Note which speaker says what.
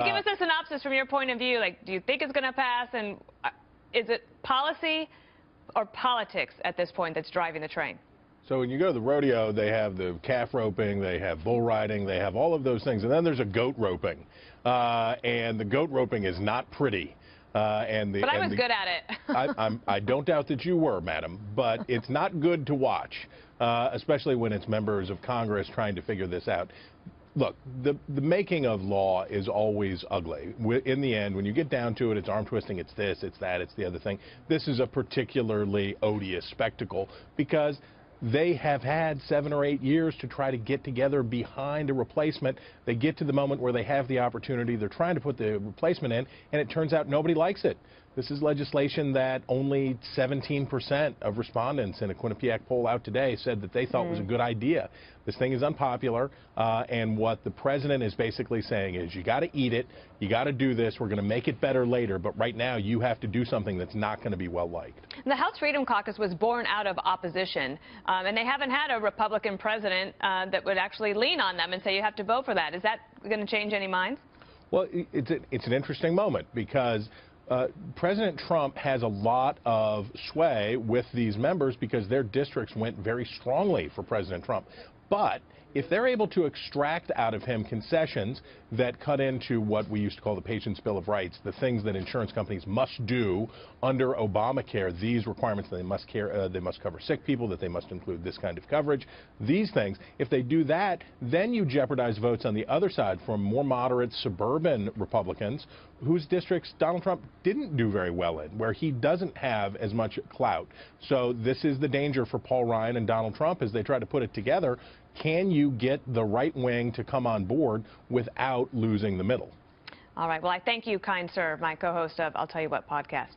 Speaker 1: Give us a synopsis from your point of view. Like, do you think it's going to pass? And is it policy or politics at this point that's driving the train?
Speaker 2: So when you go to the rodeo, they have the calf roping, they have bull riding, they have all of those things. And then there's a goat roping. And the goat roping is not pretty.
Speaker 1: But I was good at it.
Speaker 2: I don't doubt that you were, madam, but it's not good to watch, especially when it's members of Congress trying to figure this out. Look, the making of law is always ugly. In the end, when you get down to it, it's arm twisting, it's this, it's that, it's the other thing. This is a particularly odious spectacle because they have had 7 or 8 years to try to get together behind a replacement. They get to the moment where they have the opportunity. They're trying to put the replacement in, and it turns out nobody likes it. This is legislation that only 17% of respondents in a Quinnipiac poll out today said that they thought was a good idea. This thing is unpopular, and what the president is basically saying is you got to eat it, you got to do this, we're going to make it better later, but right now you have to do something that's not going to be well liked.
Speaker 1: The House Freedom Caucus was born out of opposition, and they haven't had a Republican president that would actually lean on them and say you have to vote for that. Is that going to change any minds?
Speaker 2: Well, it's an interesting moment because President Trump has a lot of sway with these members because their districts went very strongly for President Trump. But if they're able to extract out of him concessions that cut into what we used to call the Patient's Bill of Rights, the things that insurance companies must do under Obamacare, these requirements that they must cover sick people, that they must include this kind of coverage, these things, if they do that, then you jeopardize votes on the other side from more moderate suburban Republicans whose districts Donald Trump didn't do very well in, where he doesn't have as much clout. So this is the danger for Paul Ryan and Donald Trump as they try to put it together. Can you get the right wing to come on board without losing the middle?
Speaker 1: All right. Well, I thank you, kind sir, my co-host of I'll Tell You What podcast.